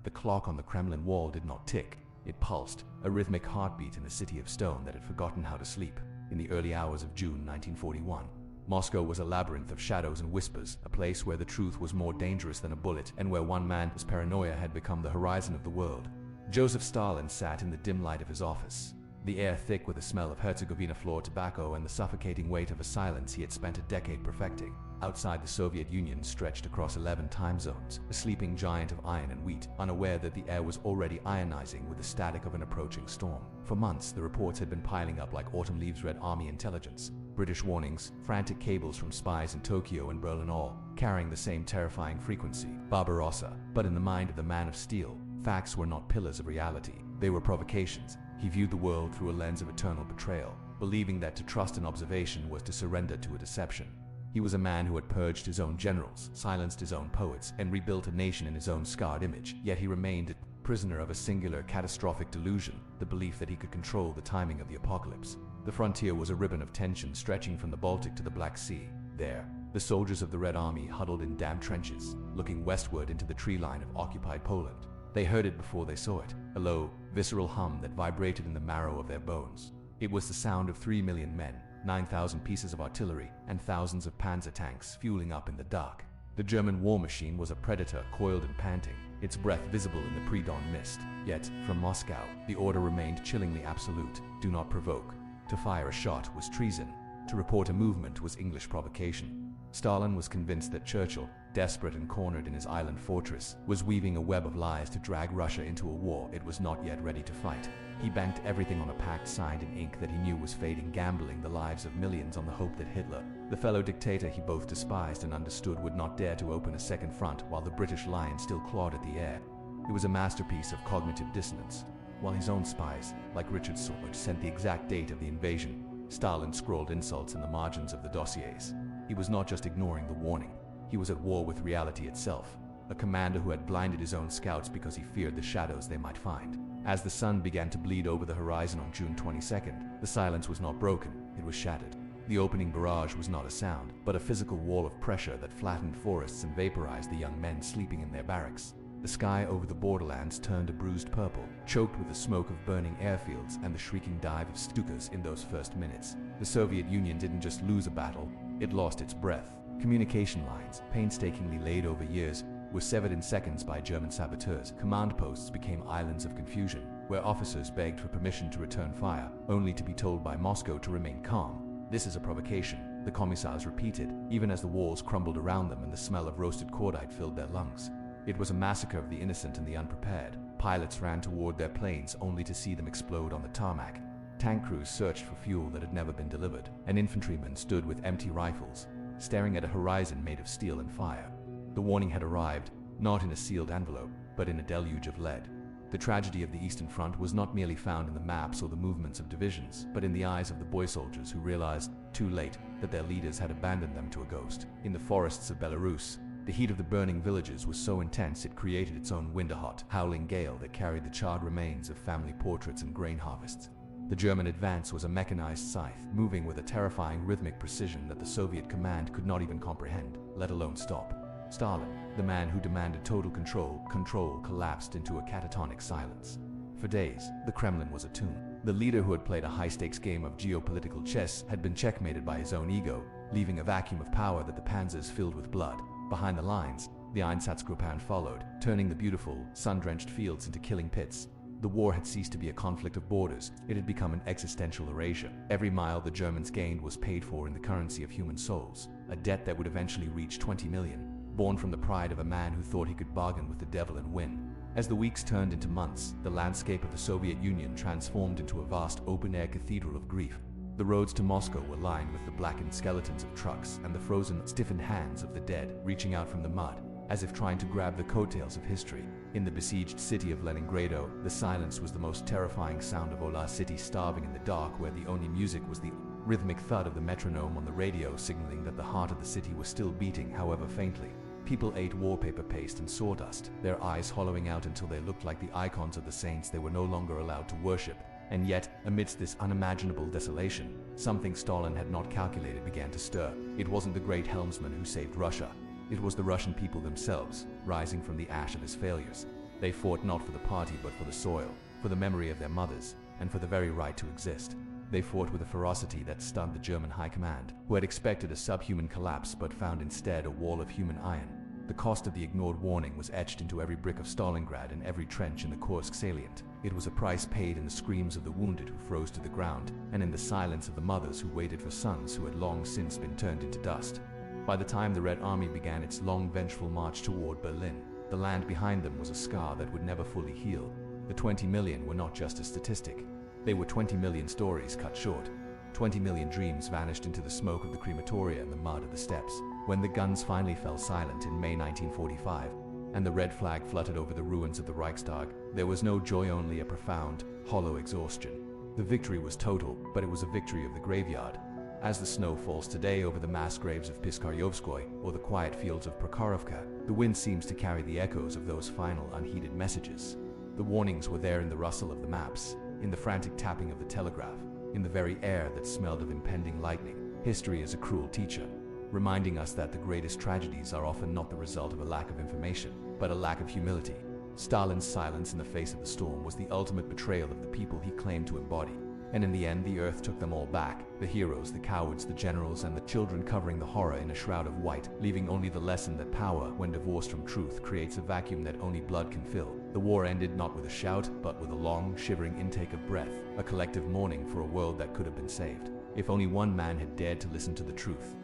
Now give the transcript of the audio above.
The clock on the Kremlin wall did not tick. It pulsed, a rhythmic heartbeat in a city of stone that had forgotten how to sleep. In the early hours of June 1941, Moscow was a labyrinth of shadows and whispers, a place where the truth was more dangerous than a bullet, and where one man's paranoia had become the horizon of the world. Joseph Stalin sat in the dim light of his office, the air thick with the smell of Herzegovina floor tobacco and the suffocating weight of a silence he had spent a decade perfecting. Outside, the Soviet Union stretched across 11 time zones, a sleeping giant of iron and wheat, unaware that the air was already ionizing with the static of an approaching storm. For months, the reports had been piling up like autumn leaves. Red Army intelligence, British warnings, frantic cables from spies in Tokyo and Berlin, all carrying the same terrifying frequency. Barbarossa. But in the mind of the man of steel, facts were not pillars of reality. They were provocations. He viewed the world through a lens of eternal betrayal, believing that to trust an observation was to surrender to a deception. He was a man who had purged his own generals, silenced his own poets, and rebuilt a nation in his own scarred image. Yet he remained a prisoner of a singular, catastrophic delusion, the belief that he could control the timing of the apocalypse. The frontier was a ribbon of tension stretching from the Baltic to the Black Sea. There, the soldiers of the Red Army huddled in damp trenches, looking westward into the tree line of occupied Poland. They heard it before they saw it, a low, visceral hum that vibrated in the marrow of their bones. It was the sound of 3 million men, 9,000 pieces of artillery, and thousands of panzer tanks fueling up in the dark. The German war machine was a predator, coiled and panting, its breath visible in the pre-dawn mist. Yet, from Moscow, the order remained chillingly absolute: do not provoke. To fire a shot was treason. To report a movement was English provocation. Stalin was convinced that Churchill, desperate and cornered in his island fortress, was weaving a web of lies to drag Russia into a war it was not yet ready to fight. He banked everything on a pact signed in ink that he knew was fading, gambling the lives of millions on the hope that Hitler, the fellow dictator he both despised and understood, would not dare to open a second front while the British lion still clawed at the air. It was a masterpiece of cognitive dissonance. While his own spies, like Richard Sword, sent the exact date of the invasion, Stalin scrawled insults in the margins of the dossiers. He was not just ignoring the warning. He was at war with reality itself, a commander who had blinded his own scouts because he feared the shadows they might find. As the sun began to bleed over the horizon on June 22nd, the silence was not broken, it was shattered. The opening barrage was not a sound, but a physical wall of pressure that flattened forests and vaporized the young men sleeping in their barracks. The sky over the borderlands turned a bruised purple, choked with the smoke of burning airfields and the shrieking dive of Stukas. In those first minutes, the Soviet Union didn't just lose a battle, it lost its breath. Communication lines, painstakingly laid over years, were severed in seconds by German saboteurs. Command posts became islands of confusion, where officers begged for permission to return fire, only to be told by Moscow to remain calm. This is a provocation, the commissars repeated, even as the walls crumbled around them and the smell of roasted cordite filled their lungs. It was a massacre of the innocent and the unprepared. Pilots ran toward their planes only to see them explode on the tarmac. Tank crews searched for fuel that had never been delivered, and infantrymen stood with empty rifles, staring at a horizon made of steel and fire. The warning had arrived, not in a sealed envelope, but in a deluge of lead. The tragedy of the Eastern Front was not merely found in the maps or the movements of divisions, but in the eyes of the boy soldiers who realized, too late, that their leaders had abandoned them to a ghost. In the forests of Belarus, the heat of the burning villages was so intense it created its own winter-hot, howling gale that carried the charred remains of family portraits and grain harvests. The German advance was a mechanized scythe, moving with a terrifying rhythmic precision that the Soviet command could not even comprehend, let alone stop. Stalin, the man who demanded total control, collapsed into a catatonic silence. For days, the Kremlin was a tomb. The leader who had played a high-stakes game of geopolitical chess had been checkmated by his own ego, leaving a vacuum of power that the panzers filled with blood. Behind the lines, the Einsatzgruppen followed, turning the beautiful, sun-drenched fields into killing pits. The war had ceased to be a conflict of borders, it had become an existential erasure. Every mile the Germans gained was paid for in the currency of human souls, a debt that would eventually reach 20 million. Born from the pride of a man who thought he could bargain with the devil and win. As the weeks turned into months, the landscape of the Soviet Union transformed into a vast open-air cathedral of grief. The roads to Moscow were lined with the blackened skeletons of trucks and the frozen, stiffened hands of the dead reaching out from the mud, as if trying to grab the coattails of history. In the besieged city of Leningrado, the silence was the most terrifying sound of all. Our city starving in the dark, where the only music was the rhythmic thud of the metronome on the radio, signaling that the heart of the city was still beating, however faintly. People ate wallpaper paste and sawdust, their eyes hollowing out until they looked like the icons of the saints they were no longer allowed to worship. And yet, amidst this unimaginable desolation, something Stalin had not calculated began to stir. It wasn't the great helmsman who saved Russia. It was the Russian people themselves, rising from the ash of his failures. They fought not for the party but for the soil, for the memory of their mothers, and for the very right to exist. They fought with a ferocity that stunned the German high command, who had expected a subhuman collapse but found instead a wall of human iron. The cost of the ignored warning was etched into every brick of Stalingrad and every trench in the Kursk salient. It was a price paid in the screams of the wounded who froze to the ground, and in the silence of the mothers who waited for sons who had long since been turned into dust. By the time the Red Army began its long, vengeful march toward Berlin, the land behind them was a scar that would never fully heal. The 20 million were not just a statistic. They were 20 million stories cut short. 20 million dreams vanished into the smoke of the crematoria and the mud of the steppes. When the guns finally fell silent in May 1945, and the red flag fluttered over the ruins of the Reichstag, there was no joy, only a profound, hollow exhaustion. The victory was total, but it was a victory of the graveyard. As the snow falls today over the mass graves of Piskaryovskoy or the quiet fields of Prokhorovka, the wind seems to carry the echoes of those final, unheeded messages. The warnings were there in the rustle of the maps, in the frantic tapping of the telegraph, in the very air that smelled of impending lightning. History is a cruel teacher, reminding us that the greatest tragedies are often not the result of a lack of information, but a lack of humility. Stalin's silence in the face of the storm was the ultimate betrayal of the people he claimed to embody. And in the end, the earth took them all back, the heroes, the cowards, the generals, and the children, covering the horror in a shroud of white, leaving only the lesson that power, when divorced from truth, creates a vacuum that only blood can fill. The war ended not with a shout, but with a long, shivering intake of breath, a collective mourning for a world that could have been saved, if only one man had dared to listen to the truth.